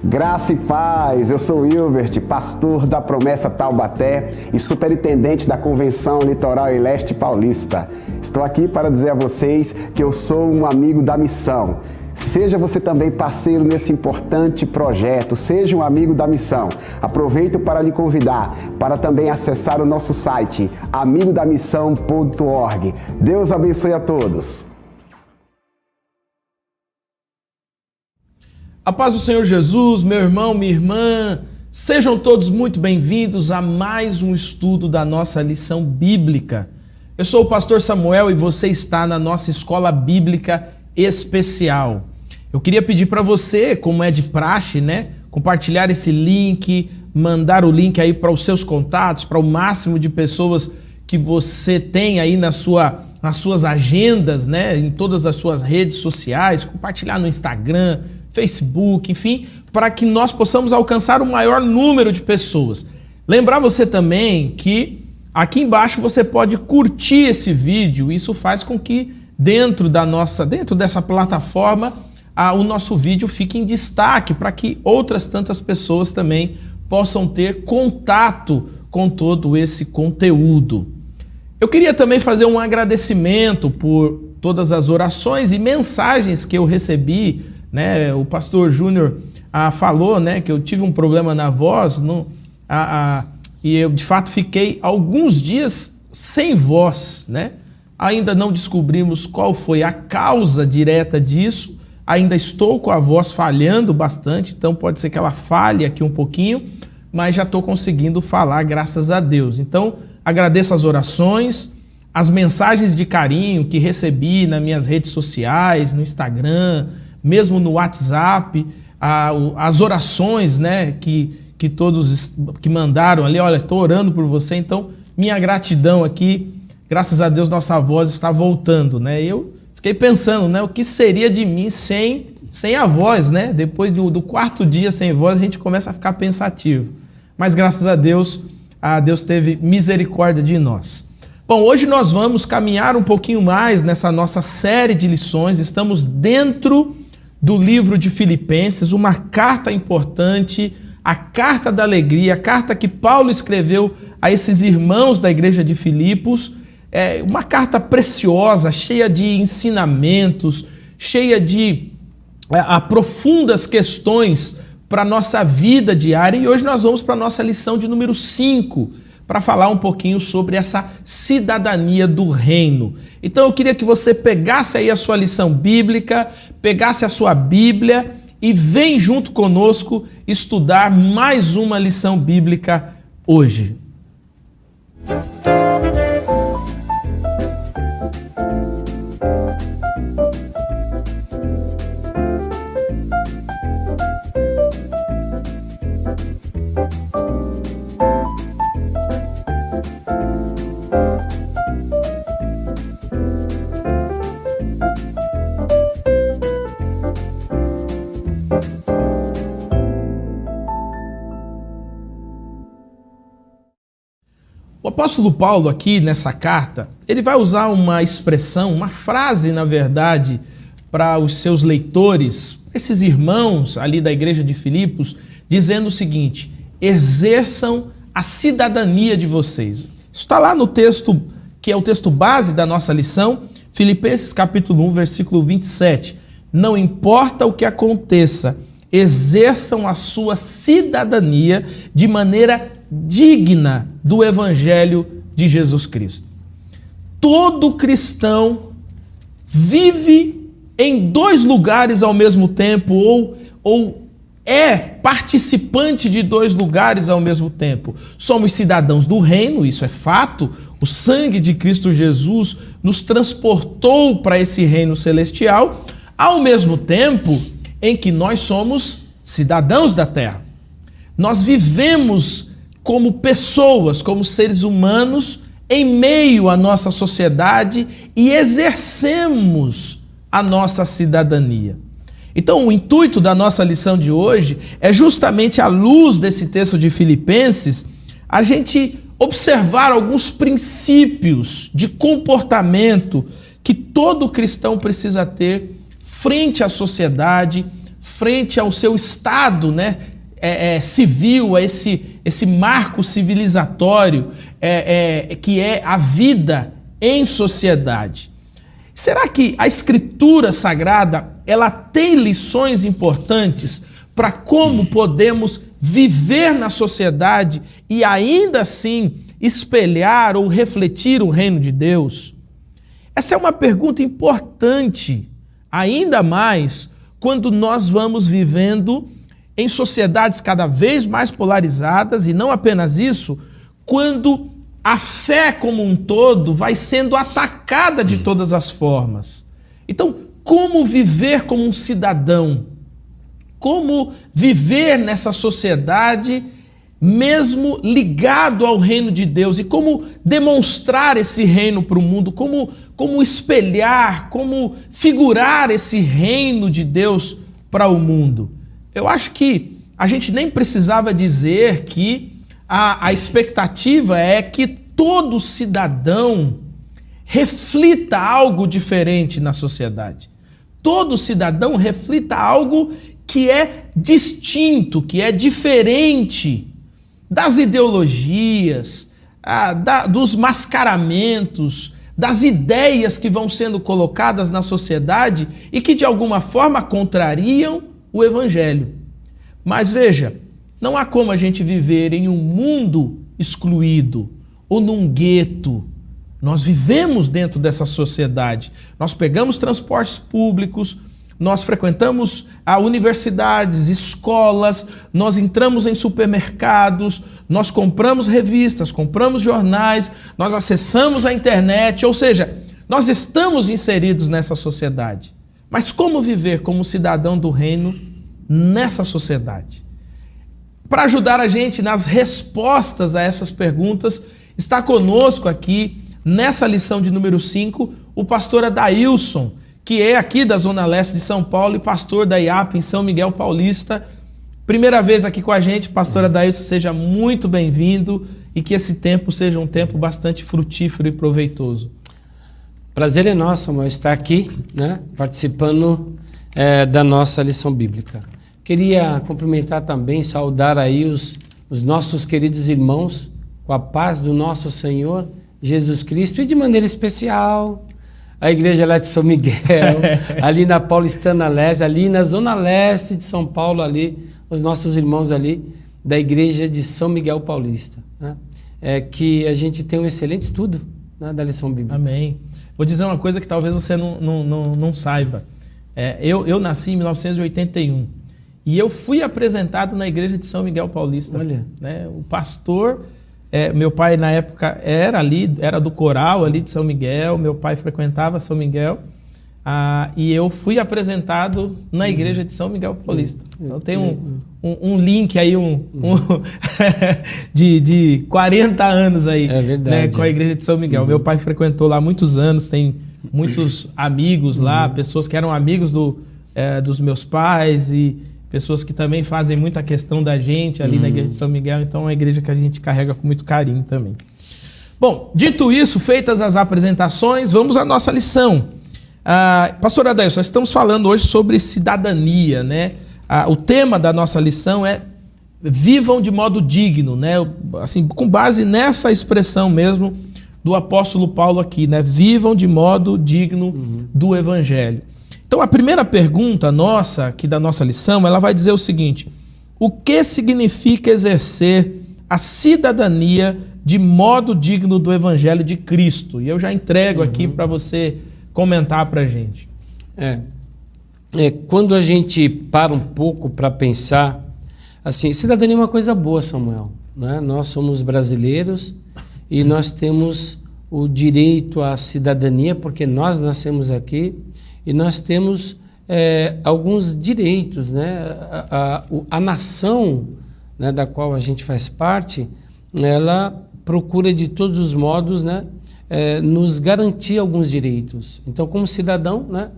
Graça e paz, eu sou Wilbert, pastor da Promessa Taubaté e superintendente da Convenção Litoral e Leste Paulista. Estou aqui para dizer a vocês que eu sou um amigo da missão. Seja você também parceiro nesse importante projeto, seja um amigo da missão. Aproveito para lhe convidar para também acessar o nosso site, amigodamissão.org. Deus abençoe a todos. A paz do Senhor Jesus, meu irmão, minha irmã, sejam todos muito bem-vindos a mais um estudo da nossa lição bíblica. Eu sou o pastor Samuel e você está na nossa escola bíblica especial. Eu queria pedir para você, como é de praxe, compartilhar esse link, mandar o link aí para os seus contatos, para o máximo de pessoas que você tem aí nas suas agendas, em todas as suas redes sociais, compartilhar no Instagram, Facebook, enfim, para que nós possamos alcançar o maior número de pessoas. Lembrar você também que aqui embaixo você pode curtir esse vídeo, isso faz com que dentro dessa plataforma o nosso vídeo fique em destaque para que outras tantas pessoas também possam ter contato com todo esse conteúdo. Eu queria também fazer um agradecimento por todas as orações e mensagens que eu recebi. O pastor Júnior falou que eu tive um problema na voz e eu de fato fiquei alguns dias sem voz, Ainda não descobrimos qual foi a causa direta disso, ainda estou com a voz falhando bastante, então pode ser que ela falhe aqui um pouquinho, mas já estou conseguindo falar, graças a Deus. Então, agradeço as orações, as mensagens de carinho que recebi nas minhas redes sociais, no Instagram, mesmo no WhatsApp, as orações que todos que mandaram ali, olha, estou orando por você, então minha gratidão aqui. Graças a Deus nossa voz está voltando, Eu fiquei pensando, o que seria de mim sem a voz, Depois do quarto dia sem voz, a gente começa a ficar pensativo. Mas graças a Deus teve misericórdia de nós. Bom, hoje nós vamos caminhar um pouquinho mais nessa nossa série de lições. Estamos dentro do livro de Filipenses, uma carta importante, a carta da alegria, a carta que Paulo escreveu a esses irmãos da igreja de Filipos. É uma carta preciosa, cheia de ensinamentos, cheia de profundas questões para a nossa vida diária. E hoje nós vamos para a nossa lição de número 5, para falar um pouquinho sobre essa cidadania do reino. Então eu queria que você pegasse aí a sua lição bíblica, pegasse a sua Bíblia e vem junto conosco estudar mais uma lição bíblica hoje. O apóstolo Paulo aqui nessa carta, ele vai usar uma expressão, uma frase na verdade, para os seus leitores, esses irmãos ali da igreja de Filipos, dizendo o seguinte: exerçam a cidadania de vocês. Isso está lá no texto, que é o texto base da nossa lição, Filipenses capítulo 1, versículo 27. Não importa o que aconteça, exerçam a sua cidadania de maneira digna do Evangelho de Jesus Cristo. Todo cristão vive em dois lugares ao mesmo tempo, ou é participante de dois lugares ao mesmo tempo. Somos cidadãos do reino, isso é fato. O sangue de Cristo Jesus nos transportou para esse reino celestial, ao mesmo tempo em que nós somos cidadãos da terra. Nós vivemos como pessoas, como seres humanos, em meio à nossa sociedade e exercemos a nossa cidadania. Então, o intuito da nossa lição de hoje é justamente, à luz desse texto de Filipenses, a gente observar alguns princípios de comportamento que todo cristão precisa ter frente à sociedade, frente ao seu estado, né, civil, a esse marco civilizatório que é a vida em sociedade. Será que a Escritura Sagrada ela tem lições importantes para como podemos viver na sociedade e ainda assim espelhar ou refletir o reino de Deus? Essa é uma pergunta importante, ainda mais quando nós vamos vivendo em sociedades cada vez mais polarizadas, e não apenas isso, quando a fé como um todo vai sendo atacada de todas as formas. Então, como viver como um cidadão? Como viver nessa sociedade mesmo ligado ao reino de Deus? E como demonstrar esse reino para o mundo? Como espelhar, como figurar esse reino de Deus para o mundo? Eu acho que a gente nem precisava dizer que a expectativa é que todo cidadão reflita algo diferente na sociedade. Todo cidadão reflita algo que é distinto, que é diferente das ideologias, dos mascaramentos, das ideias que vão sendo colocadas na sociedade e que de alguma forma contrariam o Evangelho. Mas veja, não há como a gente viver em um mundo excluído ou num gueto. Nós vivemos dentro dessa sociedade. Nós pegamos transportes públicos, nós frequentamos universidades, escolas, nós entramos em supermercados, nós compramos revistas, compramos jornais, nós acessamos a internet, ou seja, nós estamos inseridos nessa sociedade. Mas como viver como cidadão do reino nessa sociedade? Para ajudar a gente nas respostas a essas perguntas, está conosco aqui, nessa lição de número 5, o pastor Adailson, que é aqui da Zona Leste de São Paulo e pastor da IAP em São Miguel Paulista. Primeira vez aqui com a gente, pastor Adailson, seja muito bem-vindo e que esse tempo seja um tempo bastante frutífero e proveitoso. Prazer é nosso, Samuel, estar aqui, né, participando da nossa lição bíblica. Queria cumprimentar também, saudar aí os nossos queridos irmãos com a paz do nosso Senhor Jesus Cristo e de maneira especial a igreja lá de São Miguel, ali na Paulistana Leste, ali na Zona Leste de São Paulo, ali, os nossos irmãos ali da igreja de São Miguel Paulista, né? Que a gente tem um excelente estudo, né, da lição bíblica. Amém. Vou dizer uma coisa que talvez você não saiba. Eu nasci em 1981 e eu fui apresentado na igreja de São Miguel Paulista. Olha. Né? O pastor... meu pai na época era do coral ali de São Miguel, meu pai frequentava São Miguel, e eu fui apresentado na igreja de São Miguel Paulista. Então tem um link aí de 40 anos aí, né, com a igreja de São Miguel. Meu pai frequentou lá muitos anos, tem muitos amigos lá, pessoas que eram amigos dos meus pais e pessoas que também fazem muita questão da gente ali na igreja de São Miguel. Então é uma igreja que a gente carrega com muito carinho também. Bom, dito isso, feitas as apresentações, vamos à nossa lição. Pastor Adailson, nós estamos falando hoje sobre cidadania, né? O tema da nossa lição é vivam de modo digno, né? Assim, com base nessa expressão mesmo do apóstolo Paulo aqui, né? Vivam de modo digno do Evangelho. Então, a primeira pergunta nossa, aqui da nossa lição, ela vai dizer o seguinte: o que significa exercer a cidadania de modo digno do Evangelho de Cristo? E eu já entrego aqui para você comentar para a gente. Quando a gente para um pouco para pensar, assim, cidadania é uma coisa boa, Samuel, né? Nós somos brasileiros e nós temos o direito à cidadania porque nós nascemos aqui. E nós temos alguns direitos, né? A nação, né, da qual a gente faz parte, ela procura de todos os modos, né, nos garantir alguns direitos. Então, como cidadão, né,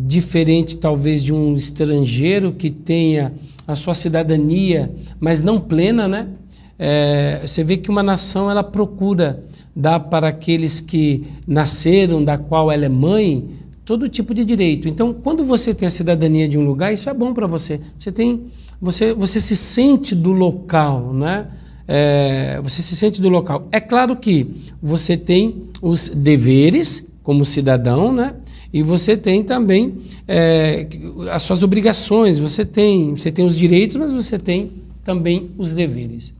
diferente talvez de um estrangeiro que tenha a sua cidadania, mas não plena, né? Você vê que uma nação ela procura dar para aqueles que nasceram, da qual ela é mãe, todo tipo de direito. Então, quando você tem a cidadania de um lugar, isso é bom para você. Você se sente do local, né? Você se sente do local. É claro que você tem os deveres como cidadão, né? E você tem também as suas obrigações. Você tem os direitos, mas você tem também os deveres.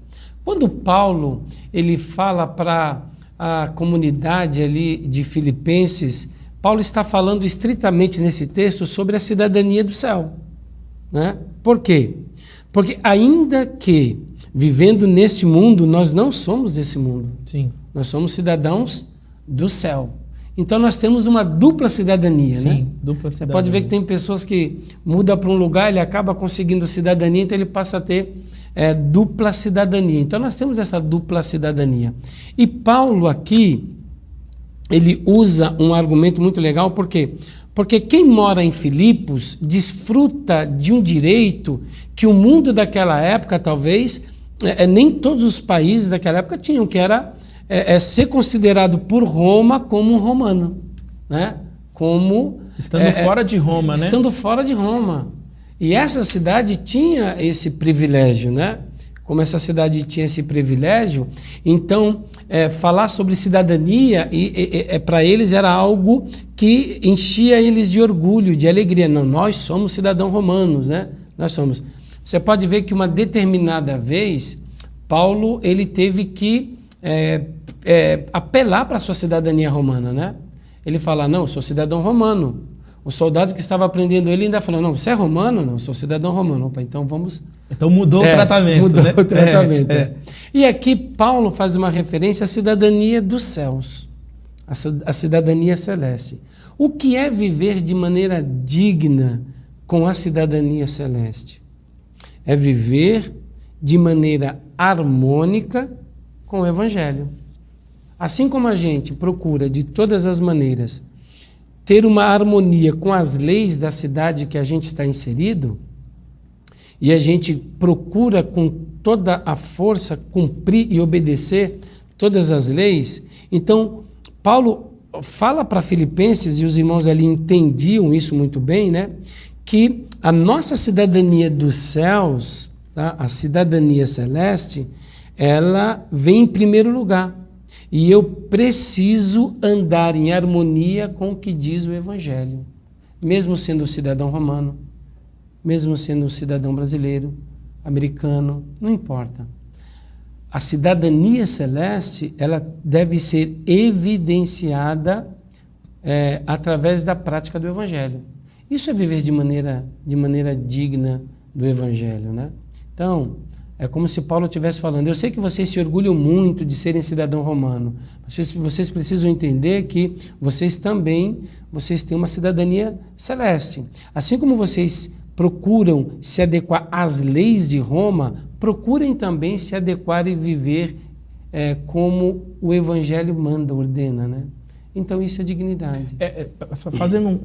Quando Paulo ele fala para a comunidade ali de Filipenses, Paulo está falando estritamente nesse texto sobre a cidadania do céu, né? Por quê? Porque ainda que vivendo neste mundo, nós não somos desse mundo. Sim. Nós somos cidadãos do céu. Então nós temos uma dupla cidadania, Sim, né? dupla cidadania. Você pode ver que tem pessoas que mudam para um lugar, ele acaba conseguindo cidadania, então ele passa a ter dupla cidadania. Então nós temos essa dupla cidadania. E Paulo aqui, ele usa um argumento muito legal, por quê? Porque quem mora em Filipos desfruta de um direito que o mundo daquela época, talvez, nem todos os países daquela época tinham, que era ser considerado por Roma como um romano, né? Estando fora de Roma, né? Estando fora de Roma. E essa cidade tinha esse privilégio, né? Como essa cidade tinha esse privilégio, então falar sobre cidadania para eles era algo que enchia eles de orgulho, de alegria. Não, nós somos cidadãos romanos, né? Nós somos. Você pode ver que uma determinada vez, Paulo ele teve que apelar para a sua cidadania romana, né? Ele fala, não, eu sou cidadão romano. O soldado que estava prendendo ele ainda falou, não, você é romano? Não, eu sou cidadão romano. Opa, então vamos... Então mudou o tratamento, mudou, né? O tratamento. E aqui Paulo faz uma referência à cidadania dos céus, a cidadania celeste. O que é viver de maneira digna com a cidadania celeste? É viver de maneira harmônica com o Evangelho. Assim como a gente procura de todas as maneiras ter uma harmonia com as leis da cidade que a gente está inserido, e a gente procura com toda a força cumprir e obedecer todas as leis, então Paulo fala para Filipenses, e os irmãos ali entendiam isso muito bem, né? Que a nossa cidadania dos céus, tá? A cidadania celeste, ela vem em primeiro lugar. E eu preciso andar em harmonia com o que diz o Evangelho, mesmo sendo cidadão romano, mesmo sendo cidadão brasileiro, americano, não importa. A cidadania celeste, ela deve ser evidenciada através da prática do Evangelho. Isso é viver de maneira digna do Evangelho, né? Então, é como se Paulo estivesse falando, eu sei que vocês se orgulham muito de serem cidadão romano, mas vocês precisam entender que vocês têm uma cidadania celeste. Assim como vocês procuram se adequar às leis de Roma, procurem também se adequar e viver como o Evangelho manda, ordena, né? Então isso é dignidade. Fazendo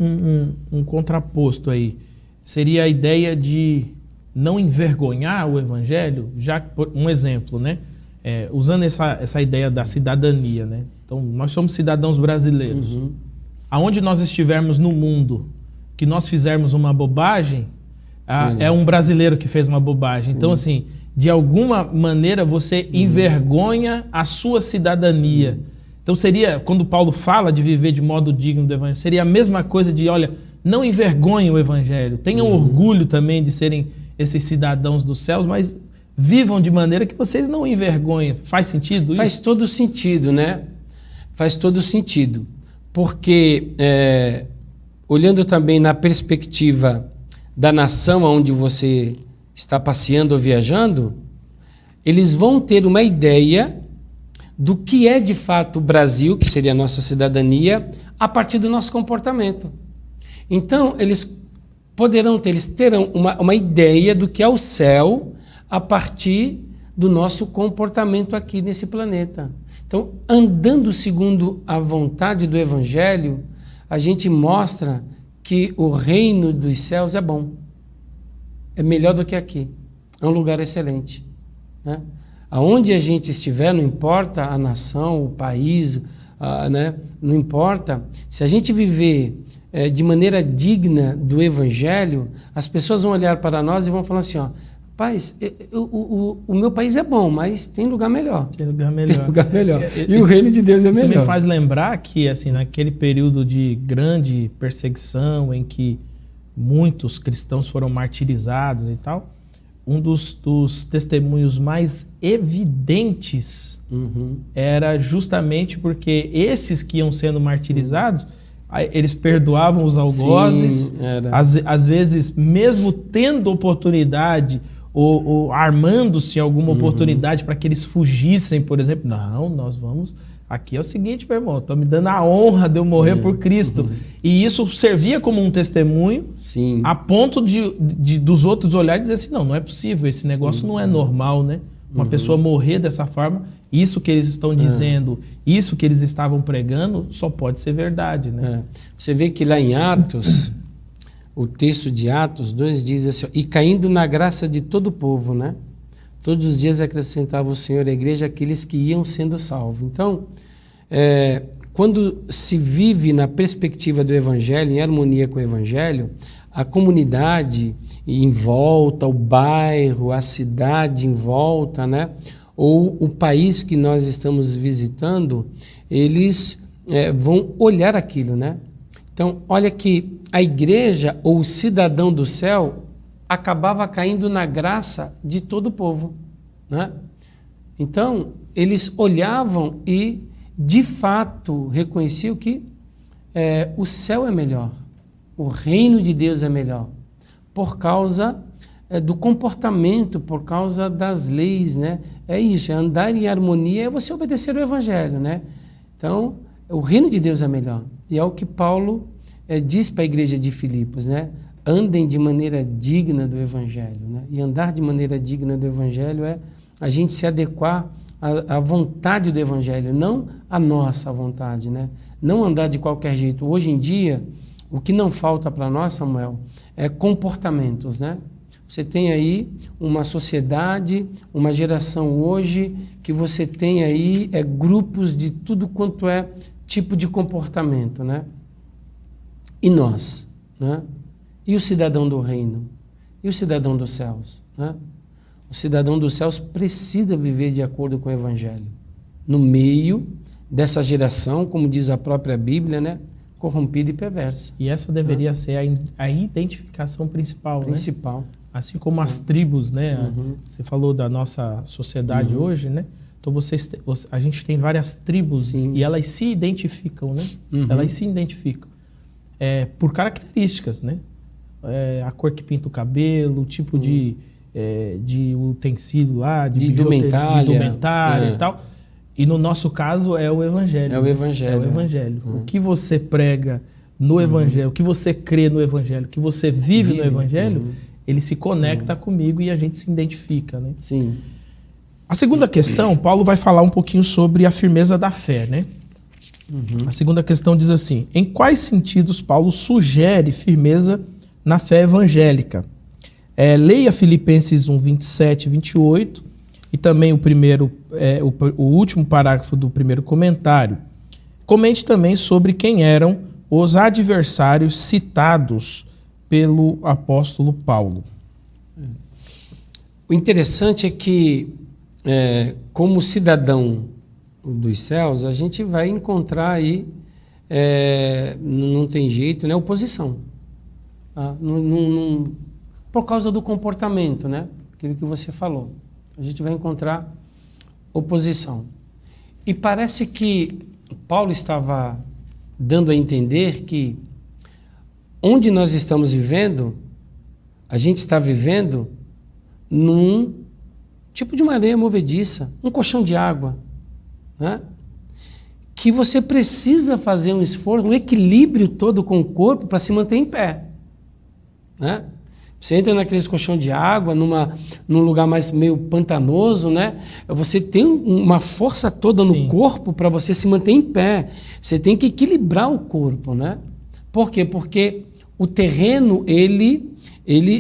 um contraposto aí, seria a ideia de não envergonhar o Evangelho, já um exemplo, né? Usando essa ideia da cidadania, né? Então, nós somos cidadãos brasileiros. Uhum. Aonde nós estivermos no mundo, que nós fizermos uma bobagem, é um brasileiro que fez uma bobagem. Sim. Então, assim, de alguma maneira você envergonha a sua cidadania. Então, seria, quando Paulo fala de viver de modo digno do Evangelho, seria a mesma coisa de, olha, não envergonhem o Evangelho, tenham orgulho também de serem esses cidadãos dos céus, mas vivam de maneira que vocês não envergonhem. Faz sentido isso? Faz todo sentido, né? Faz todo sentido. Porque, olhando também na perspectiva da nação onde você está passeando ou viajando, eles vão ter uma ideia do que é de fato o Brasil, que seria a nossa cidadania, a partir do nosso comportamento. Então, eles terão uma ideia do que é o céu a partir do nosso comportamento aqui nesse planeta. Então, andando segundo a vontade do Evangelho, a gente mostra que o reino dos céus é bom. É melhor do que aqui. É um lugar excelente, né? Aonde a gente estiver, não importa a nação, o país, né? Não importa. Se a gente viver de maneira digna do Evangelho, as pessoas vão olhar para nós e vão falar assim, ó, rapaz, o meu país é bom, mas tem lugar melhor. Tem lugar melhor. Tem lugar melhor. E o reino de Deus é melhor. Isso me faz lembrar que, assim, naquele período de grande perseguição, em que muitos cristãos foram martirizados e tal, um dos testemunhos mais evidentes era justamente porque esses que iam sendo martirizados, eles perdoavam os algozes, às vezes, mesmo tendo oportunidade ou armando-se alguma oportunidade para que eles fugissem, por exemplo. Não, nós vamos... Aqui é o seguinte, meu irmão, estão me dando a honra de eu morrer por Cristo. E isso servia como um testemunho, a ponto dos outros olharem e dizer assim, não é possível, esse negócio não é normal, né? Uma pessoa morrer dessa forma, isso que eles estão dizendo, isso que eles estavam pregando, só pode ser verdade, né? Você vê que lá em Atos, o texto de Atos 2 diz assim, e caindo na graça de todo o povo, né? Todos os dias acrescentava o Senhor à igreja aqueles que iam sendo salvos. Então, quando se vive na perspectiva do Evangelho, em harmonia com o Evangelho, a comunidade em volta, o bairro, a cidade em volta, né? Ou o país que nós estamos visitando, eles vão olhar aquilo, né? Então, olha que a igreja ou o cidadão do céu acabava caindo na graça de todo o povo, né? Então, eles olhavam e, de fato, reconheciam que o céu é melhor, o reino de Deus é melhor, por causa do comportamento, por causa das leis, né? É isso, é andar em harmonia, é você obedecer o Evangelho, né? Então, o reino de Deus é melhor. E é o que Paulo diz para a igreja de Filipos, né? Andem de maneira digna do Evangelho, né? E andar de maneira digna do Evangelho é a gente se adequar à vontade do Evangelho, não à nossa vontade, né? Não andar de qualquer jeito. Hoje em dia, o que não falta para nós, Samuel, é comportamentos, né? Você tem aí uma sociedade, uma geração hoje, que você tem aí grupos de tudo quanto é tipo de comportamento, né? E nós, né? E o cidadão do reino? E o cidadão dos céus? Né? O cidadão dos céus precisa viver de acordo com o Evangelho. No meio dessa geração, como diz a própria Bíblia, né? Corrompida e perversa. E essa deveria ser a identificação principal, né? Assim como as tribos, né? Você falou da nossa sociedade hoje, né? Então a gente tem várias tribos e elas se identificam, né? Elas se identificam por características, né? A cor que pinta o cabelo, o tipo de utensílio lá, de indumentária e tal. E no nosso caso é o Evangelho. É o Evangelho. É o Evangelho. O que você prega no Evangelho, o que você crê no Evangelho, o que você vive no Evangelho, ele se conecta comigo e a gente se identifica, né? Sim. A segunda questão, Paulo vai falar um pouquinho sobre a firmeza da fé, né? A segunda questão diz assim, em quais sentidos Paulo sugere firmeza na fé evangélica? Leia Filipenses 1, 27 e 28 e também o último parágrafo do primeiro comentário. Comente também sobre quem eram os adversários citados pelo apóstolo Paulo. O interessante é que, como cidadão dos céus, a gente vai encontrar aí, não tem jeito, né, oposição. Por causa do comportamento, né? Aquilo que você falou. A gente vai encontrar oposição. E parece que Paulo estava dando a entender que onde nós estamos vivendo, a gente está vivendo num tipo de uma areia movediça, um colchão de água, né? Que você precisa fazer um esforço, um equilíbrio todo com o corpo para se manter em pé, né? Você entra naqueles colchão de água, num lugar mais meio pantanoso, né? Você tem uma força toda no corpo para você se manter em pé. Você tem que equilibrar o corpo, né? Por quê? Porque o terreno, ele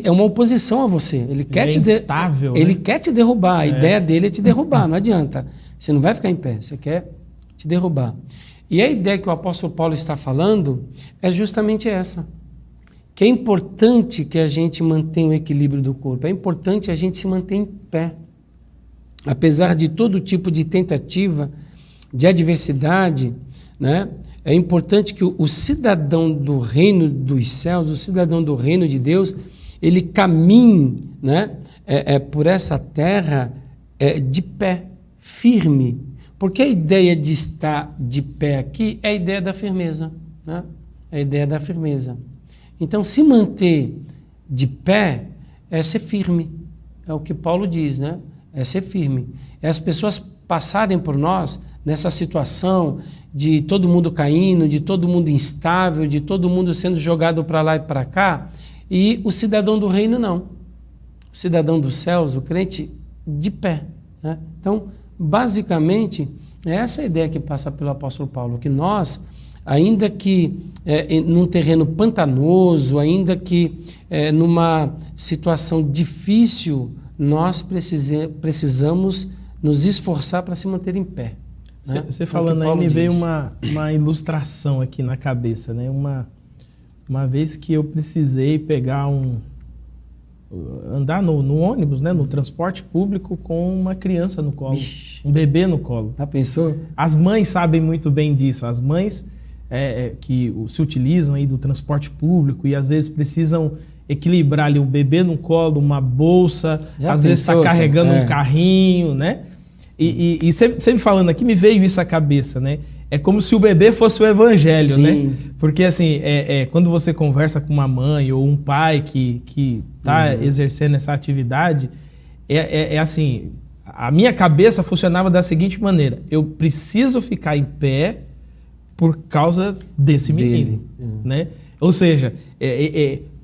é uma oposição a você. Ele quer instável, ele quer te derrubar. A ideia dele é te derrubar, não adianta. Você não vai ficar em pé, você quer te derrubar. E a ideia que o apóstolo Paulo está falando é justamente essa. Que é importante que a gente mantenha o equilíbrio do corpo. É importante a gente se manter em pé. Apesar de todo tipo de tentativa, de adversidade, né? É importante que o cidadão do reino dos céus, o cidadão do reino de Deus, ele caminhe, né? Por essa terra de pé, firme. Porque a ideia de estar de pé aqui é a ideia da firmeza, né? É a ideia da firmeza. Então, se manter de pé é ser firme. É o que Paulo diz, né? É ser firme. É as pessoas passarem por nós nessa situação de todo mundo caindo, de todo mundo instável, de todo mundo sendo jogado para lá e para cá, e o cidadão do reino não. O cidadão dos céus, o crente, de pé, né? Então, basicamente, é essa a ideia que passa pelo apóstolo Paulo, que nós, ainda que num terreno pantanoso, ainda que numa situação difícil, nós precisamos nos esforçar para se manter em pé. Você falando aí, me veio uma ilustração aqui na cabeça, né? Uma vez que eu precisei andar no ônibus, né? No transporte público com uma criança no colo, um bebê no colo. Já pensou? As mães sabem muito bem disso. As mães que se utilizam aí do transporte público e às vezes precisam equilibrar ali o bebê no colo, uma bolsa, às vezes está carregando um carrinho, né? E sempre falando aqui, me veio isso à cabeça, né? É como se o bebê fosse o evangelho, sim, né? Porque assim, quando você conversa com uma mãe ou um pai que está exercendo essa atividade, assim, a minha cabeça funcionava da seguinte maneira: eu preciso ficar em pé por causa desse menino, né? Ou seja,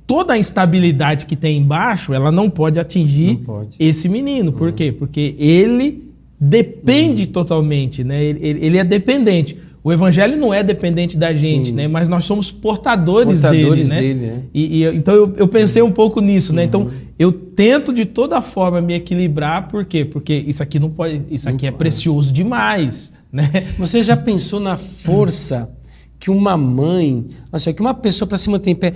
toda a instabilidade que tem embaixo, ela não pode atingir esse menino. Por quê? Porque ele depende totalmente, né? Ele é dependente. O evangelho não é dependente da gente, né? Mas nós somos portadores dele, né? Então eu pensei um pouco nisso, né? Então eu tento de toda forma me equilibrar. Por quê? Porque isso aqui não pode, isso aqui é precioso demais, né? Você já pensou na força que uma mãe, que uma pessoa para se manter em pé,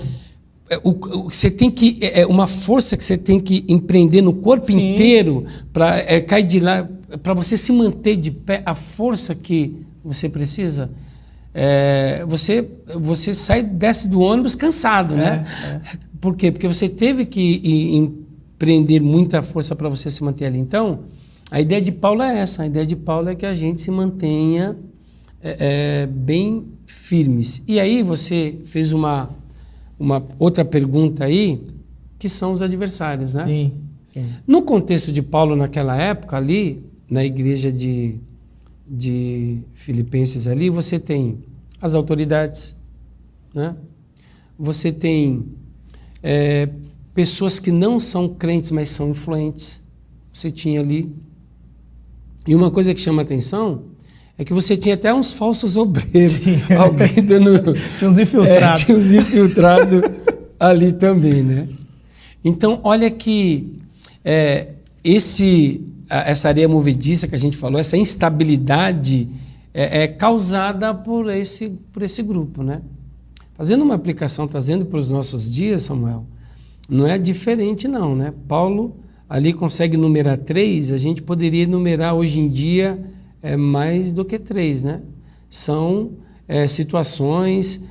você tem que uma força que você tem que empreender no corpo inteiro para cair de lá, para você se manter de pé, a força que você precisa. Você desce do ônibus cansado, né? Por quê? Porque você teve que empreender muita força para você se manter ali. Então, a ideia de Paulo é essa. A ideia de Paulo é que a gente se mantenha bem firmes. E aí você fez uma outra pergunta aí, que são os adversários, né? Sim. No contexto de Paulo naquela época ali, na igreja de Filipenses ali, você tem as autoridades, né? Você tem pessoas que não são crentes, mas são influentes. Você tinha ali. E uma coisa que chama a atenção é que você tinha até uns falsos obreiros. Alguém dando... Tinha uns infiltrados. Tinha uns infiltrados ali também, né? Então, olha que essa areia movediça que a gente falou, essa instabilidade é causada por esse grupo, né? Fazendo uma aplicação, trazendo para os nossos dias, Samuel, não é diferente não, né? Paulo ali consegue numerar 3, a gente poderia enumerar hoje em dia mais do que 3, né? São situações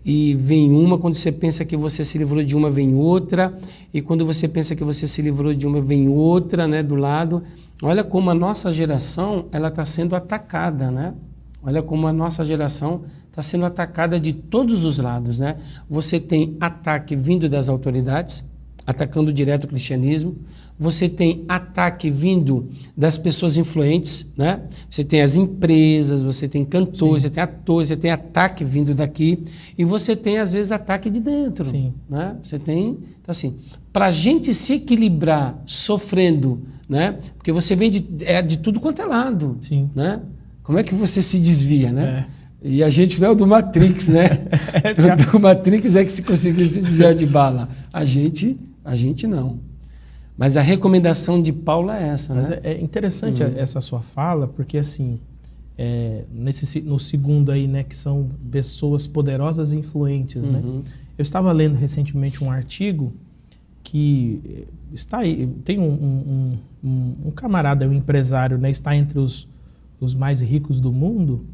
e vem uma, quando você pensa que você se livrou de uma, vem outra, e quando você pensa que você se livrou de uma, vem outra, né, do lado. Olha como a nossa geração está sendo atacada, né? Olha como a nossa geração está sendo atacada de todos os lados, né? Você tem ataque vindo das autoridades, atacando direto o cristianismo. Você tem ataque vindo das pessoas influentes, né? Você tem as empresas, você tem cantores, você tem atores, você tem ataque vindo daqui. E você tem, às vezes, ataque de dentro. Né? Você tem... Então, assim, para a gente se equilibrar sofrendo, né? Porque você vem de tudo quanto é lado. Né? Como é que você se desvia, né? E a gente não é o do Matrix, né? O do Matrix é que se conseguiu se desviar de bala. A gente não. Mas a recomendação de Paulo é essa, né? Mas é interessante essa sua fala, porque assim, no segundo aí, né, que são pessoas poderosas e influentes, né? Eu estava lendo recentemente um artigo que está aí, tem um camarada, um empresário, né, está entre os mais ricos do mundo,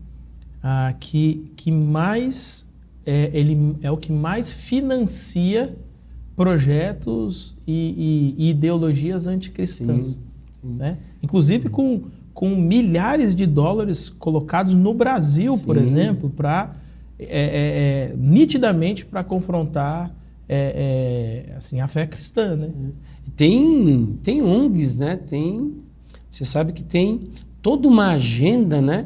que mais ele é o que mais financia projetos e ideologias anticristãs, né? Inclusive com milhares de dólares colocados no Brasil, por exemplo, para nitidamente para confrontar assim, a fé cristã, né? Tem ONGs, né? Você sabe que tem toda uma agenda, né?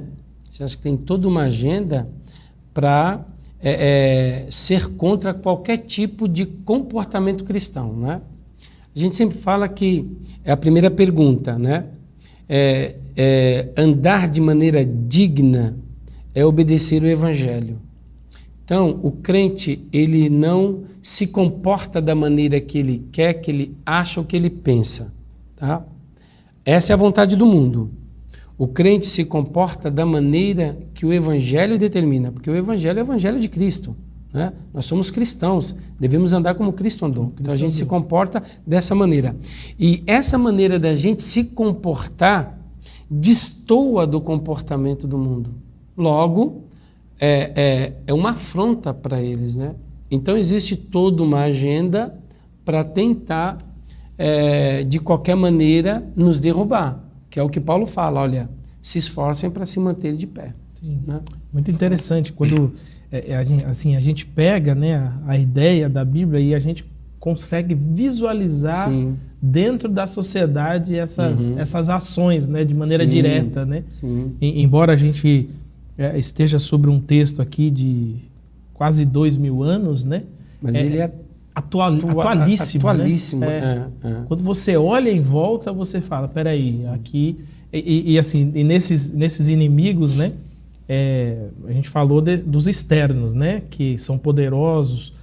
Você acha que tem toda uma agenda para ser contra qualquer tipo de comportamento cristão, né? A gente sempre fala que é a primeira pergunta, né? Andar de maneira digna é obedecer o Evangelho. Então, o crente, ele não se comporta da maneira que ele quer, que ele acha ou que ele pensa, tá? Essa é a vontade do mundo. O crente se comporta da maneira que o Evangelho determina, porque o Evangelho é o Evangelho de Cristo, né? Nós somos cristãos, devemos andar como Cristo andou. Então a gente se comporta dessa maneira. E essa maneira da gente se comportar destoa do comportamento do mundo. Logo, é uma afronta para eles, né? Então existe toda uma agenda para tentar, de ququalquer maneira, nos derrubar. Que é o que Paulo fala, olha, se esforcem para se manter de pé. Sim. Né? Muito interessante, quando a gente pega, né, a ideia da Bíblia e a gente consegue visualizar dentro da sociedade essas ações, né, de maneira direta, né? Embora a gente esteja sobre um texto aqui de quase 2000 anos, né? Mas ele é atualíssimo. Atualíssimo. Né? Quando você olha em volta, você fala, peraí, aqui... E nesses inimigos, né? A gente falou dos externos, né? Que são poderosos,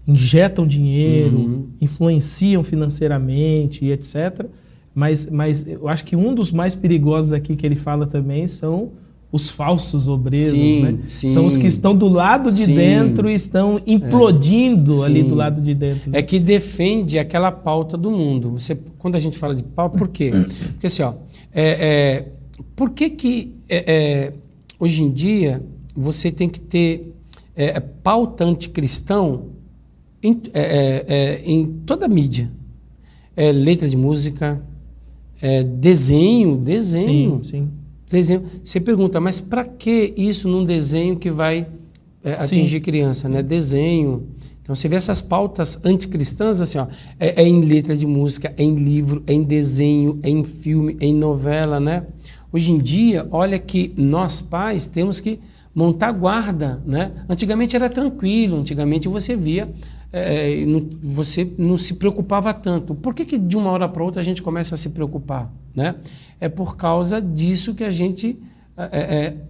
injetam dinheiro, influenciam financeiramente e etc. Mas eu acho que um dos mais perigosos aqui que ele fala também são os falsos obreiros, né? São os que estão do lado de dentro e estão implodindo ali do lado de dentro. Né? É que defende aquela pauta do mundo. Quando a gente fala de pauta, por quê? Porque assim, por que hoje em dia você tem que ter pauta anticristão em toda a mídia? Letra de música, desenho. Sim. Desenho. Você pergunta, mas para que isso num desenho que vai atingir criança, né? Desenho. Então você vê essas pautas anticristãs assim, em letra de música, em livro, em desenho, em filme, em novela, né? Hoje em dia, olha que nós pais temos que montar guarda, né? Antigamente era tranquilo, antigamente você via, você não se preocupava tanto. Por que de uma hora para outra a gente começa a se preocupar, né? É por causa disso que a gente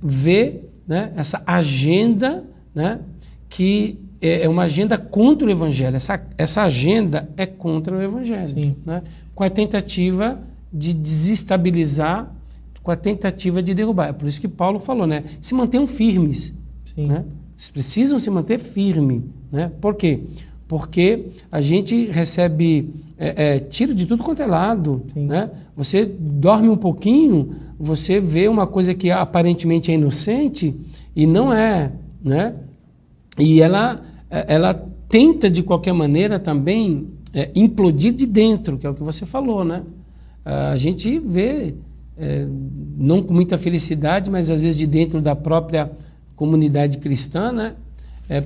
vê, né, essa agenda, né, que é uma agenda contra o Evangelho. Essa agenda é contra o Evangelho, né, com a tentativa de desestabilizar, com a tentativa de derrubar. É por isso que Paulo falou, né, se mantenham firmes. Né? Vocês precisam se manter firme. Né? Por quê? Porque a gente recebe tiro de tudo quanto é lado. Né? Você dorme um pouquinho, você vê uma coisa que aparentemente é inocente e não é. Né? E ela tenta, de qualquer maneira, também implodir de dentro, que é o que você falou. Né? A gente vê, não com muita felicidade, mas às vezes de dentro da própria comunidade cristã, né?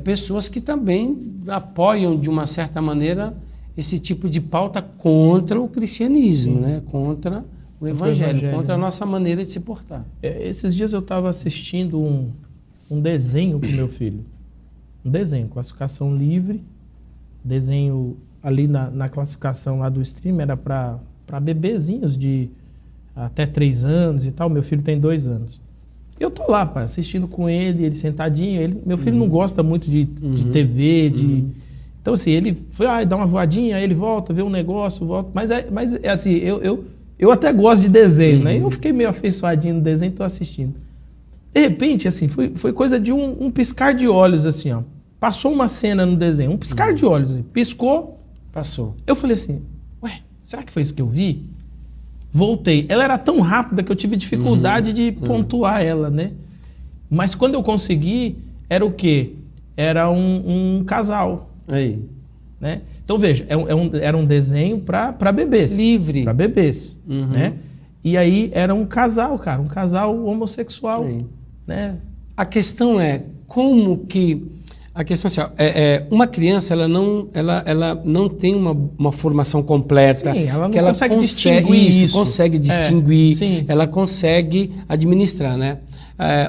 Pessoas que também apoiam, de uma certa maneira, esse tipo de pauta contra o cristianismo, né? Contra o Evangelho, contra a nossa maneira de se portar. Esses dias eu estava assistindo um desenho com meu filho. Um desenho, classificação livre, desenho ali na classificação lá do stream, era para bebezinhos de até 3 anos e tal. Meu filho tem 2 anos. Eu tô lá, pai, assistindo com ele sentadinho. Meu filho não gosta muito de TV, Então, assim, ele foi, dá uma voadinha, aí ele volta, vê um negócio, volta. Mas assim, eu até gosto de desenho, né? Eu fiquei meio afeiçoadinho no desenho e tô assistindo. De repente, assim, foi coisa de um piscar de olhos, assim, ó. Passou uma cena no desenho, um piscar de olhos, assim, piscou. Passou. Eu falei assim, ué, será que foi isso que eu vi? Voltei. Ela era tão rápida que eu tive dificuldade de pontuar ela, né? Mas quando eu consegui, era o quê? Era um casal. Aí. Né? Então veja, era um desenho para bebês. Livre. Para bebês. Né? E aí era um casal, cara, um casal homossexual. Né? A questão é como que... A questão é, uma criança ela não tem uma formação completa. Sim, ela não que consegue distinguir isso. Consegue distinguir, sim. ela consegue administrar, né?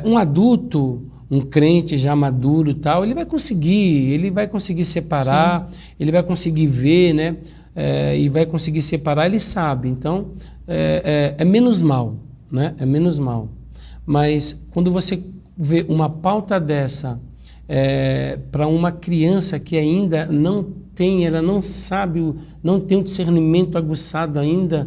Um adulto, um crente já maduro e tal, ele vai conseguir separar, sim. Ele vai conseguir ver, né? E vai conseguir separar, ele sabe. Então, é menos mal, né? É menos mal. Mas quando você vê uma pauta dessa para uma criança que ainda não tem, ela não sabe, não tem um discernimento aguçado ainda,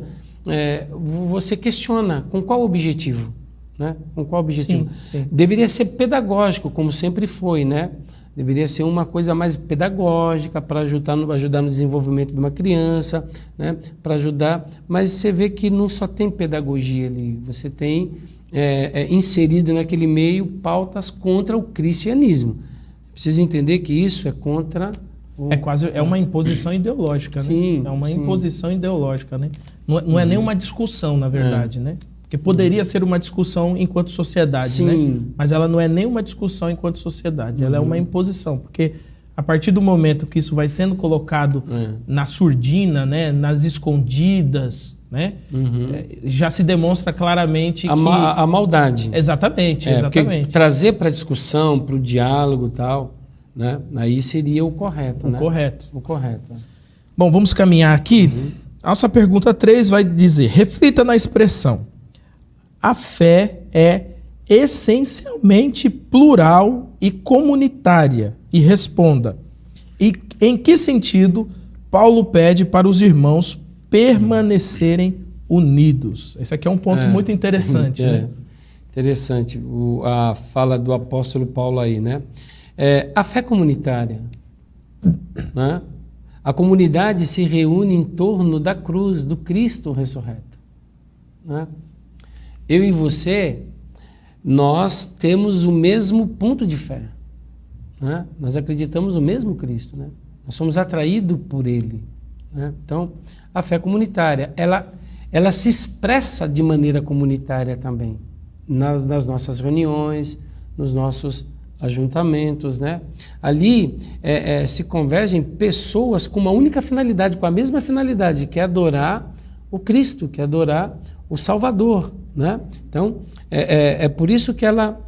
você questiona com qual objetivo, né? Com qual objetivo? Sim, sim. Deveria ser pedagógico, como sempre foi, né? Deveria ser uma coisa mais pedagógica para ajudar no desenvolvimento de uma criança, né? Para ajudar, mas você vê que não só tem pedagogia ali, você tem inserido naquele meio pautas contra o cristianismo. Precisa entender que isso é contra... É uma imposição ideológica, né? Sim, é uma sim. imposição ideológica, né? Não é nem uma discussão, na verdade, né? Porque poderia ser uma discussão enquanto sociedade, sim. né? Mas ela não é nem uma discussão enquanto sociedade, ela é uma imposição, porque a partir do momento que isso vai sendo colocado na surdina, né? Nas escondidas, né? Já se demonstra claramente a maldade. Exatamente, exatamente. Trazer para a discussão, para o diálogo e tal, né? Aí seria o correto, né? Correto. O correto. Bom, vamos caminhar aqui. Nossa pergunta 3 vai dizer, reflita na expressão. A fé é essencialmente plural e comunitária. E responda, e em que sentido Paulo pede para os irmãos permanecerem unidos? Esse aqui é um ponto muito interessante. Né? Interessante a fala do apóstolo Paulo aí, né? A fé comunitária, né? A comunidade se reúne em torno da cruz, do Cristo ressurreto, né? Eu e você, nós temos o mesmo ponto de fé, né? Nós acreditamos no mesmo Cristo, né? Nós somos atraídos por Ele, né? Então, a fé comunitária, ela se expressa de maneira comunitária também, nas nossas reuniões, nos nossos ajuntamentos, né? Ali se convergem pessoas com uma única finalidade, com a mesma finalidade, que é adorar o Cristo, que é adorar o Salvador, né? Então, é por isso que ela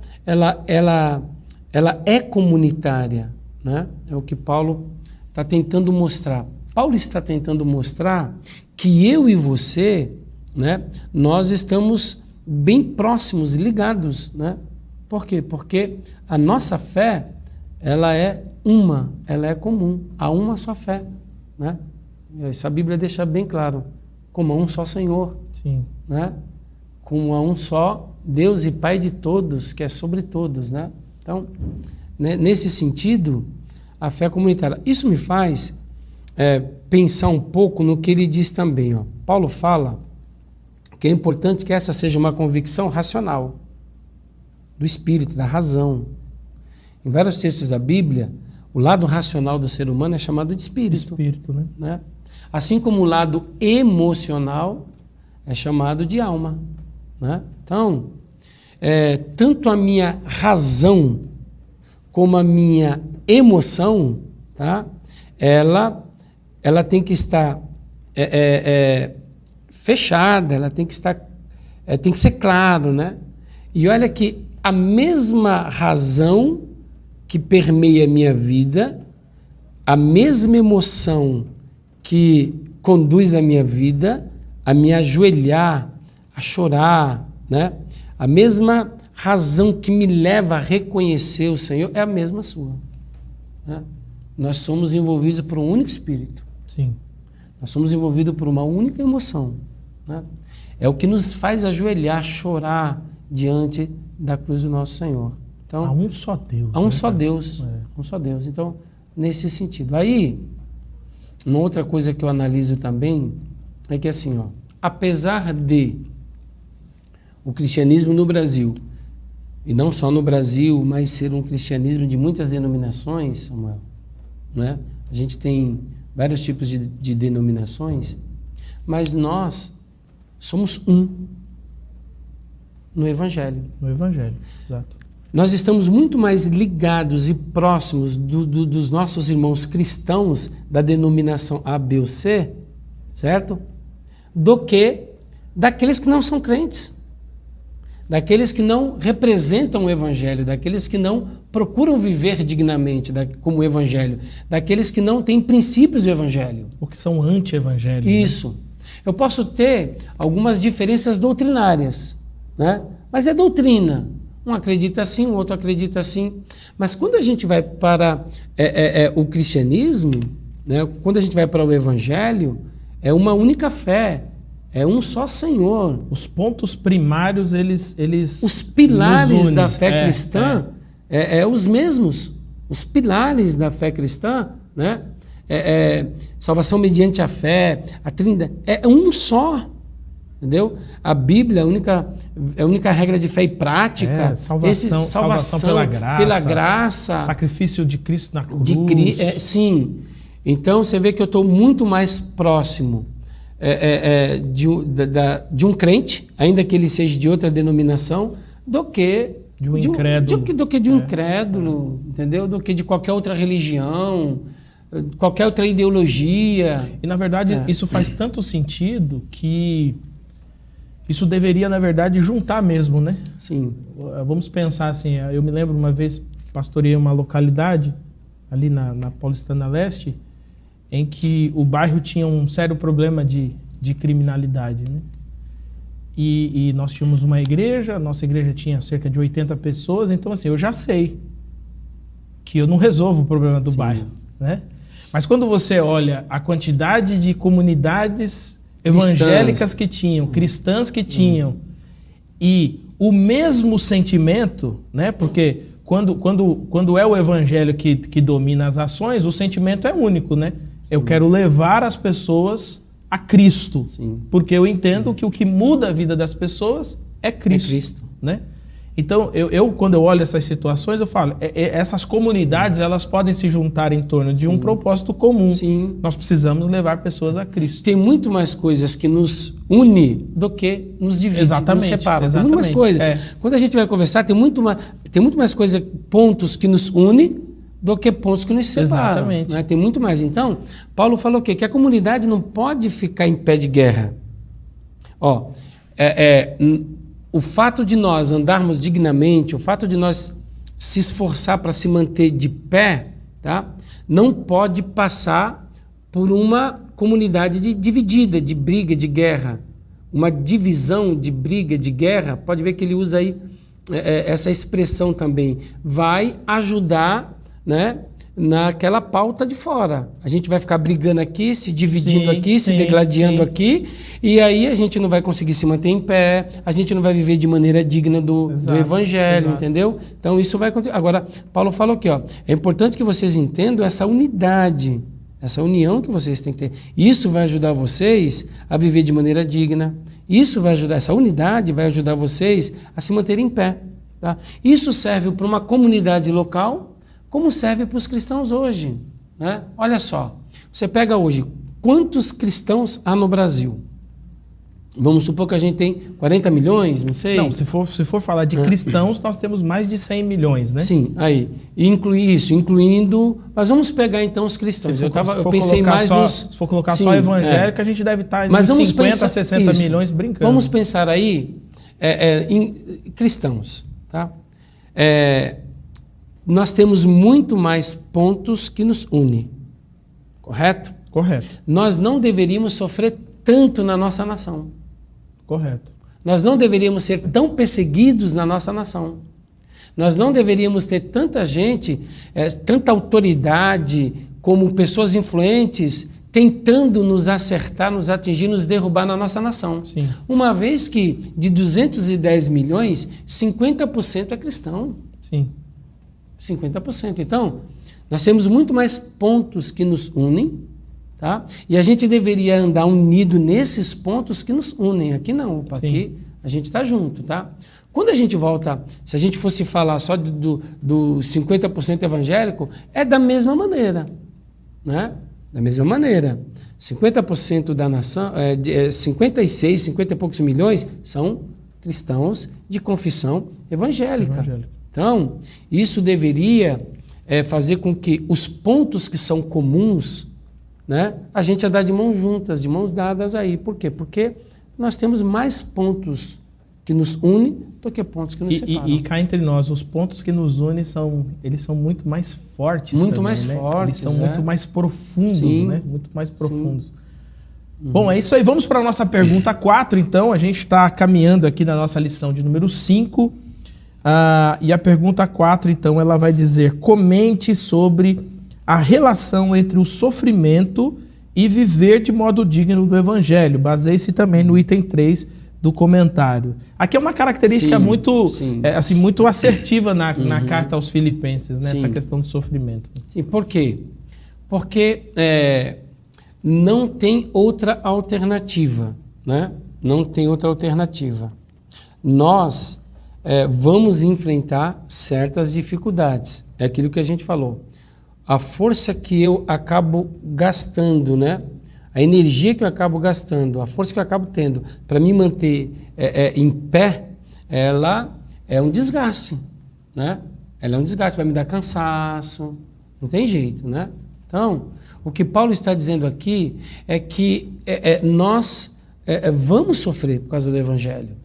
é comunitária, né? É o que Paulo está tentando mostrar. Paulo está tentando mostrar que eu e você, né, nós estamos bem próximos, ligados, né? Por quê? Porque a nossa fé, ela é ela é comum, há uma só fé, né? Isso a Bíblia deixa bem claro, como há um só Senhor, Sim. né? Como há um só Deus e Pai de todos, que é sobre todos, né? Então, né, nesse sentido, a fé comunitária. Isso me faz pensar um pouco no que ele diz também, ó. Paulo fala que é importante que essa seja uma convicção racional, do espírito, da razão. Em vários textos da Bíblia, o lado racional do ser humano é chamado de espírito. Espírito, Né? Assim como o lado emocional é chamado de alma, né? Então, tanto a minha razão como a minha emoção, tá? Ela tem que estar fechada, ela tem que estar, tem que ser claro, né? E olha que a mesma razão que permeia a minha vida, a mesma emoção que conduz a minha vida a me ajoelhar, a chorar, né? A mesma razão que me leva a reconhecer o Senhor é a mesma sua, né? Nós somos envolvidos por um único espírito. Sim. Nós somos envolvidos por uma única emoção, né? É o que nos faz ajoelhar, chorar diante da cruz do nosso Senhor. Então, há um só Deus. há um né, só cara? Deus. É. Um só Deus. Então, nesse sentido. Aí, uma outra coisa que eu analiso também é que assim, ó, apesar de o cristianismo no Brasil, e não só no Brasil, mas ser um cristianismo de muitas denominações, Samuel, né? A gente tem vários tipos de denominações, mas nós somos um no Evangelho. No Evangelho, exato. Nós estamos muito mais ligados e próximos dos nossos irmãos cristãos da denominação A, B ou C, certo? Do que daqueles que não são crentes, daqueles que não representam o Evangelho, daqueles que não procuram viver dignamente como o Evangelho, daqueles que não têm princípios do Evangelho. O que são anti-evangélicos. Isso. Eu posso ter algumas diferenças doutrinárias, né? Mas é doutrina. Um acredita assim, o outro acredita assim. Mas quando a gente vai para o cristianismo, né? Quando a gente vai para o Evangelho, é uma única fé, é um só Senhor. Os pontos primários, eles Os pilares nos unem. da fé cristã os mesmos. Os pilares da fé cristã, né? Salvação mediante a fé, a Trindade, é um só. Entendeu? A Bíblia, a única regra de fé e prática. Salvação pela graça. Sacrifício de Cristo na cruz. Sim. Então você vê que eu estou muito mais próximo de um crente, ainda que ele seja de outra denominação, do que de um incrédulo. Do que de um incrédulo, entendeu? Do que de qualquer outra religião, qualquer outra ideologia. E na verdade isso faz tanto sentido que isso deveria, na verdade, juntar mesmo, né? Sim. Vamos pensar assim, eu me lembro uma vez, pastoreei uma localidade, ali na Paulistana Leste, em que o bairro tinha um sério problema de criminalidade, né? E nós tínhamos uma igreja, nossa igreja tinha cerca de 80 pessoas, então assim, eu já sei que eu não resolvo o problema do bairro, né? Mas quando você olha a quantidade de comunidades evangélicas que tinham, cristãs que tinham, e o mesmo sentimento, né? Porque quando é o evangelho que domina as ações, o sentimento é único, né? Sim. Eu quero levar as pessoas a Cristo. Sim. Porque eu entendo que o que muda a vida das pessoas é Cristo. Né? Então, quando eu olho essas situações, eu falo, essas comunidades, elas podem se juntar em torno de um propósito comum. Sim. Nós precisamos levar pessoas a Cristo. Tem muito mais coisas que nos une do que nos divide, exatamente, nos separa. Exatamente. Tem muito mais coisas. Quando a gente vai conversar, tem muito mais coisa, pontos que nos une do que pontos que nos separam. Exatamente. Né? Tem muito mais. Então, Paulo falou o quê? Que a comunidade não pode ficar em pé de guerra. O fato de nós andarmos dignamente, o fato de nós se esforçar para se manter de pé, tá? Não pode passar por uma comunidade dividida, de briga, de guerra. Uma divisão de briga, de guerra, pode ver que ele usa aí essa expressão também. Vai ajudar, né, naquela pauta de fora. A gente vai ficar brigando aqui, se dividindo se degladiando aqui, e aí a gente não vai conseguir se manter em pé, a gente não vai viver de maneira digna do Evangelho, entendeu? Então isso vai acontecer. Agora, Paulo falou aqui, é importante que vocês entendam essa unidade, essa união que vocês têm que ter. Isso vai ajudar vocês a viver de maneira digna. Isso vai ajudar, essa unidade vai ajudar vocês a se manterem em pé. Tá? Isso serve para uma comunidade local, como serve para os cristãos hoje. Né? Olha só, você pega hoje, quantos cristãos há no Brasil? Vamos supor que a gente tem 40 milhões, não sei. Não, se for falar de cristãos, nós temos mais de 100 milhões, né? Sim, aí. Incluindo... Mas vamos pegar então os cristãos. Eu pensei mais nos... Se for colocar só evangélico, a gente deve estar em 50 a 60 milhões brincando. Vamos pensar aí em cristãos, tá? Nós temos muito mais pontos que nos unem. Correto? Correto. Nós não deveríamos sofrer tanto na nossa nação. Correto. Nós não deveríamos ser tão perseguidos na nossa nação. Nós não deveríamos ter tanta gente, tanta autoridade, como pessoas influentes tentando nos acertar, nos atingir, nos derrubar na nossa nação. Sim. Uma vez que de 210 milhões, 50% é cristão. Sim. 50%. Então, nós temos muito mais pontos que nos unem, tá? E a gente deveria andar unido nesses pontos que nos unem. Aqui não, aqui a gente está junto, tá? Quando a gente volta, se a gente fosse falar só do 50% evangélico, é da mesma maneira, né? Da mesma maneira. 50% da nação, 56, 50 e poucos milhões são cristãos de confissão evangélica. Então, isso deveria fazer com que os pontos que são comuns, né, a gente andar de mãos juntas, de mãos dadas aí. Por quê? Porque nós temos mais pontos que nos unem do que pontos que nos separam. E cá entre nós, os pontos que nos unem eles são muito mais fortes. Muito também, mais né? fortes. Eles são muito mais profundos, Sim. né? Muito mais profundos. Bom, é isso aí. Vamos para a nossa pergunta 4, então. A gente está caminhando aqui na nossa lição de número 5. E a pergunta 4, então, ela vai dizer: comente sobre a relação entre o sofrimento e viver de modo digno do Evangelho. Baseie-se também no item 3 do comentário. Aqui é uma característica muito assertiva na carta aos Filipenses, né? Essa questão do sofrimento. Sim, por quê? Porque não tem outra alternativa, né? Não tem outra alternativa. Nós vamos enfrentar certas dificuldades. É aquilo que a gente falou. A força que eu acabo gastando, né? A energia que eu acabo gastando, a força que eu acabo tendo para me manter em pé, ela é um desgaste, né? Ela é um desgaste, vai me dar cansaço, não tem jeito, né? Então, o que Paulo está dizendo aqui é que nós vamos sofrer por causa do Evangelho.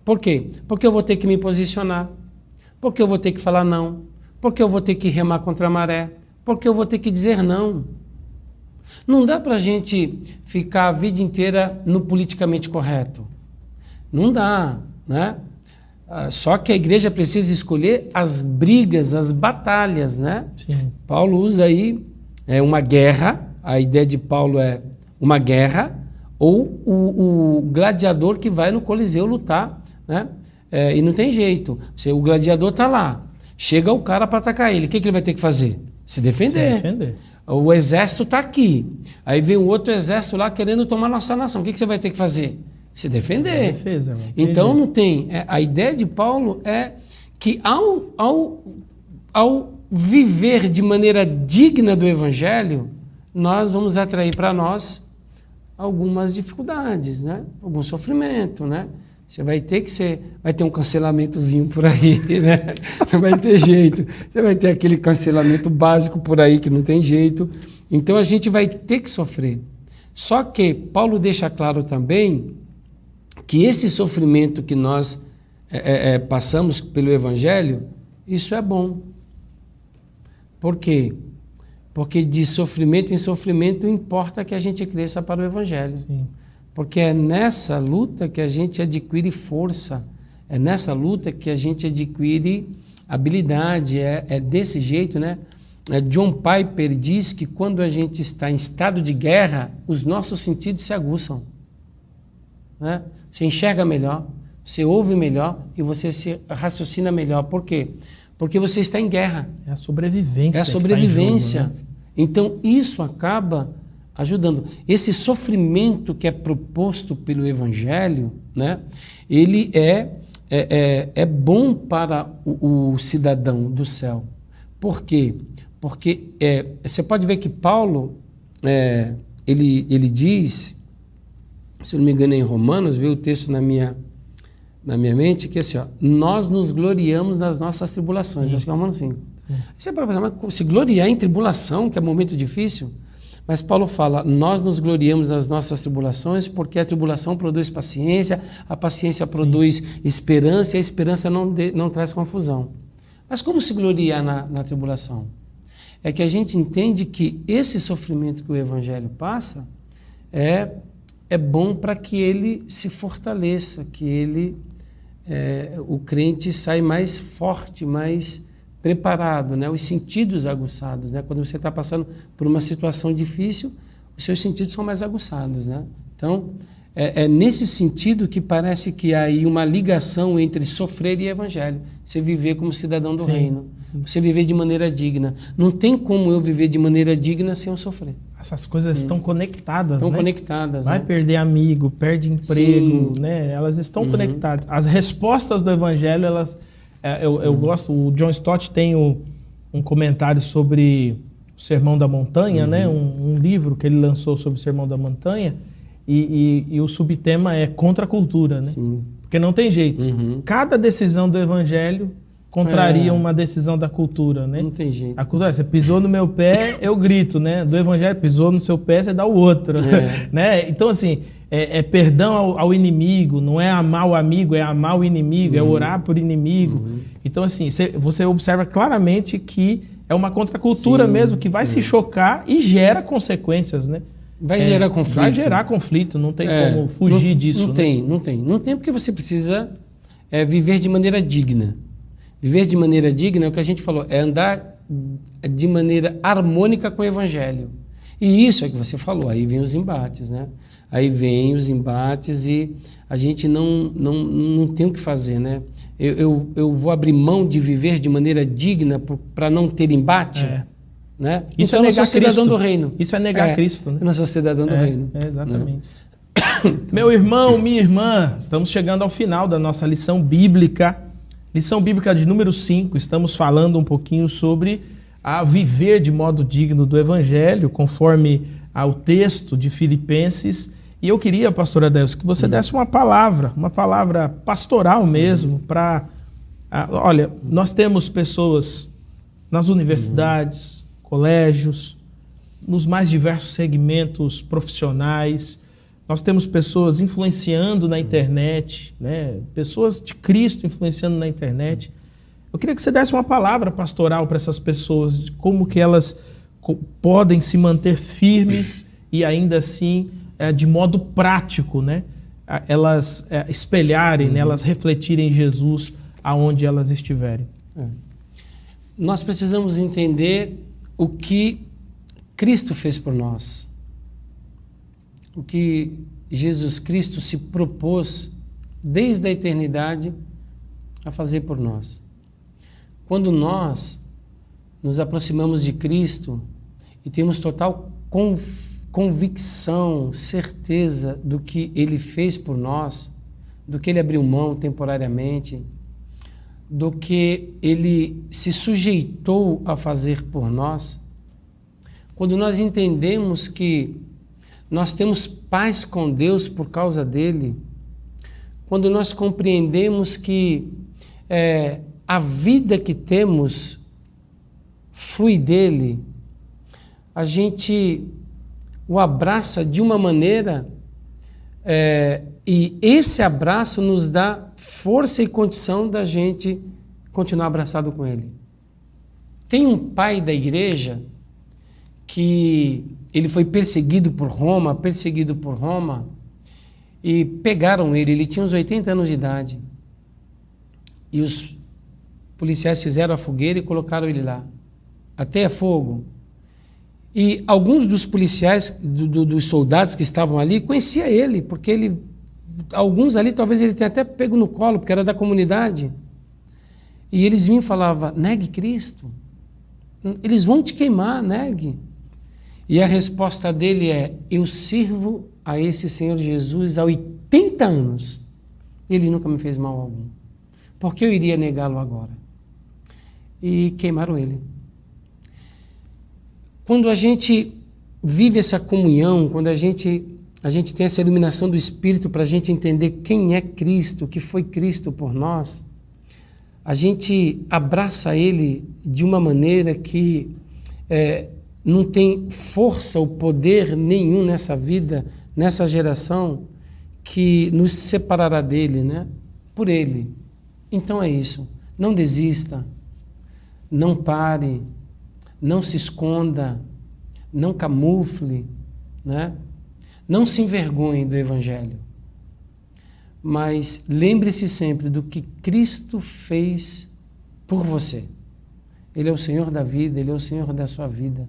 Por quê? Porque eu vou ter que me posicionar, porque eu vou ter que falar não, porque eu vou ter que remar contra a maré, porque eu vou ter que dizer não. Não dá para a gente ficar a vida inteira no politicamente correto. Não dá, né? Só que a igreja precisa escolher as brigas, as batalhas, né? Sim. Paulo usa aí uma guerra, a ideia de Paulo é uma guerra, ou o gladiador que vai no Coliseu lutar, né? E não tem jeito. O gladiador está lá, chega o cara para atacar ele, o que ele vai ter que fazer? Se defender. O exército está aqui. Aí vem um outro exército lá querendo tomar nossa nação. O que você vai ter que fazer? Se defender. Defesa, mano. Então não tem. A ideia de Paulo é que ao viver de maneira digna do Evangelho, nós vamos atrair para nós algumas dificuldades, né? Algum sofrimento, né? Você vai ter um cancelamentozinho por aí, né? Não vai ter jeito. Você vai ter aquele cancelamento básico por aí que não tem jeito. Então a gente vai ter que sofrer. Só que Paulo deixa claro também que esse sofrimento que nós passamos pelo Evangelho, isso é bom. Por quê? Porque de sofrimento em sofrimento importa que a gente cresça para o Evangelho. Sim. Porque é nessa luta que a gente adquire força, é nessa luta que a gente adquire habilidade, é desse jeito, né? John Piper diz que quando a gente está em estado de guerra, os nossos sentidos se aguçam, né? Você enxerga melhor, você ouve melhor e você se raciocina melhor. Por quê? Porque você está em guerra. É a sobrevivência. É a sobrevivência. Jogo, né? Então isso acaba ajudando. Esse sofrimento que é proposto pelo Evangelho, né, ele é bom para o cidadão do céu. Por quê? Porque você pode ver que Paulo, ele diz, se não me engano é em Romanos, veio o texto na minha mente, que assim, nós nos gloriamos nas nossas tribulações. Acho que é Romanos 5. Você pode pensar, mas se gloriar em tribulação, que é um momento difícil... Mas Paulo fala, nós nos gloriamos nas nossas tribulações porque a tribulação produz paciência, a paciência produz esperança e a esperança não traz confusão. Mas como se gloriar na tribulação? É que a gente entende que esse sofrimento que o Evangelho passa é bom para que ele se fortaleça, que o crente sai mais forte, mais preparado, né? Os sentidos aguçados, né? Quando você está passando por uma situação difícil, os seus sentidos são mais aguçados, né? Então, é nesse sentido que parece que há aí uma ligação entre sofrer e evangelho. Você viver como cidadão do reino. Você viver de maneira digna. Não tem como eu viver de maneira digna sem eu sofrer. Essas coisas estão conectadas, Estão né? conectadas. Vai né? perder amigo, perde emprego, Sim. né? Elas estão conectadas. As respostas do evangelho, elas... Eu gosto, o John Stott tem um comentário sobre o Sermão da Montanha, né? Um livro que ele lançou sobre o Sermão da Montanha, e o subtema é contra a cultura, né? Sim. Porque não tem jeito. Cada decisão do evangelho contraria uma decisão da cultura, né? Não tem jeito. A cultura, você pisou no meu pé, eu grito, né? Do evangelho, pisou no seu pé, você dá o outro, né? Então, assim, é perdão ao inimigo, não é amar o amigo, é amar o inimigo, é orar por inimigo. Então, assim, você observa claramente que é uma contracultura mesmo, que vai se chocar e gera consequências, né? Vai gerar conflito. Vai gerar conflito, não tem como fugir disso. Não tem, não tem. Não tem porque você precisa viver de maneira digna. Viver de maneira digna é o que a gente falou, é andar de maneira harmônica com o evangelho. E isso é que você falou, aí vem os embates, né? Aí vem os embates e a gente não tem o que fazer, né? Eu vou abrir mão de viver de maneira digna para não ter embate? Né? Isso então é eu não sou negar cidadão Cristo. do reino. Isso é negar Cristo, né? Eu não sou cidadão do reino. Exatamente. Meu irmão, minha irmã, estamos chegando ao final da nossa lição bíblica. Lição bíblica de número 5. Estamos falando um pouquinho sobre a viver de modo digno do Evangelho, conforme ao texto de Filipenses. E eu queria, pastor Adelso, que você desse uma palavra pastoral mesmo, para... Olha, nós temos pessoas nas universidades, colégios, nos mais diversos segmentos profissionais. Nós temos pessoas influenciando na internet, né? Pessoas de Cristo influenciando na internet. Eu queria que você desse uma palavra pastoral para essas pessoas, de como que elas podem se manter firmes e ainda assim, de modo prático, né? Elas espelharem, né? Elas refletirem Jesus aonde elas estiverem. Nós precisamos entender o que Cristo fez por nós. O que Jesus Cristo se propôs desde a eternidade a fazer por nós. Quando nós nos aproximamos de Cristo e temos total convicção, certeza do que Ele fez por nós, do que Ele abriu mão temporariamente, do que Ele se sujeitou a fazer por nós, quando nós entendemos que nós temos paz com Deus por causa dele, quando nós compreendemos que a vida que temos flui dele, a gente o abraça de uma maneira e esse abraço nos dá força e condição da gente continuar abraçado com ele. Tem um pai da igreja que ele foi perseguido por Roma, e pegaram ele tinha uns 80 anos de idade. E os policiais fizeram a fogueira e colocaram ele lá, até a fogo. E alguns dos policiais, dos soldados que estavam ali, conhecia ele, porque alguns ali talvez ele tenha até pego no colo, porque era da comunidade. E eles vinham e falavam, negue Cristo, eles vão te queimar, negue. E a resposta dele é, eu sirvo a esse Senhor Jesus há 80 anos. Ele nunca me fez mal algum. Por que eu iria negá-lo agora? E queimaram ele. Quando a gente vive essa comunhão, quando a gente tem essa iluminação do Espírito para a gente entender quem é Cristo, o que foi Cristo por nós, a gente abraça Ele de uma maneira que não tem força ou poder nenhum nessa vida, nessa geração, que nos separará dele, né? Por ele. Então é isso. Não desista, não pare, não se esconda, não camufle, né? Não se envergonhe do Evangelho. Mas lembre-se sempre do que Cristo fez por você. Ele é o Senhor da vida, Ele é o Senhor da sua vida.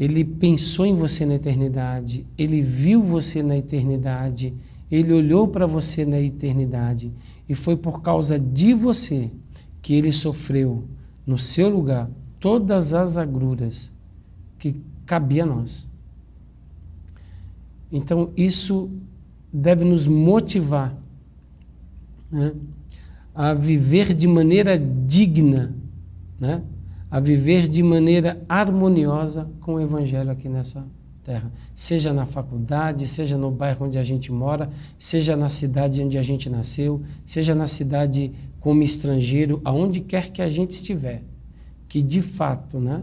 Ele pensou em você na eternidade, Ele viu você na eternidade, Ele olhou para você na eternidade e foi por causa de você que Ele sofreu no seu lugar todas as agruras que cabia a nós. Então isso deve nos motivar, né, a viver de maneira digna, né, a viver de maneira harmoniosa com o Evangelho aqui nessa terra. Seja na faculdade, seja no bairro onde a gente mora, seja na cidade onde a gente nasceu, seja na cidade como estrangeiro, aonde quer que a gente estiver. Que de fato, né,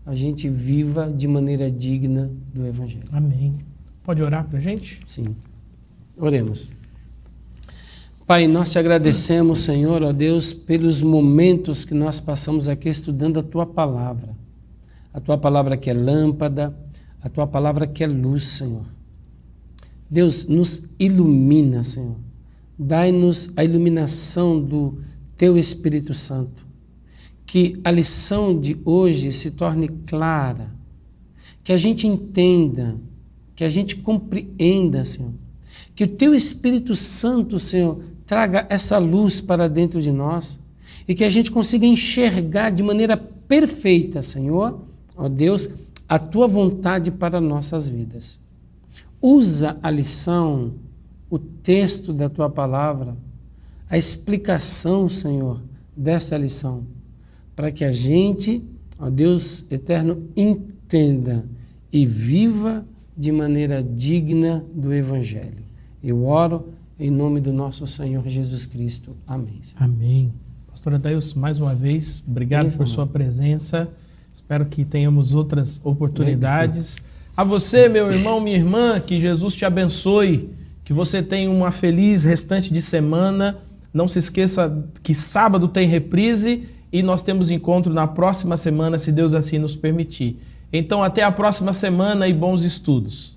a gente viva de maneira digna do Evangelho. Amém. Pode orar para a gente? Sim. Oremos. Pai, nós te agradecemos, Senhor, ó Deus, pelos momentos que nós passamos aqui estudando a Tua Palavra. A Tua Palavra que é lâmpada, a Tua Palavra que é luz, Senhor. Deus, nos ilumina, Senhor. Dai-nos a iluminação do Teu Espírito Santo. Que a lição de hoje se torne clara, que a gente entenda, que a gente compreenda, Senhor. Que o Teu Espírito Santo, Senhor, traga essa luz para dentro de nós e que a gente consiga enxergar de maneira perfeita, Senhor, ó Deus, a Tua vontade para nossas vidas. Usa a lição, o texto da Tua Palavra, a explicação, Senhor, dessa lição, para que a gente, ó Deus eterno, entenda e viva de maneira digna do Evangelho. Eu oro em nome do nosso Senhor Jesus Cristo. Amém. Amém. Pastor Adailson, mais uma vez, obrigado por sua presença. Espero que tenhamos outras oportunidades. A você, meu irmão, minha irmã, que Jesus te abençoe, que você tenha uma feliz restante de semana. Não se esqueça que sábado tem reprise e nós temos encontro na próxima semana, se Deus assim nos permitir. Então, até a próxima semana e bons estudos.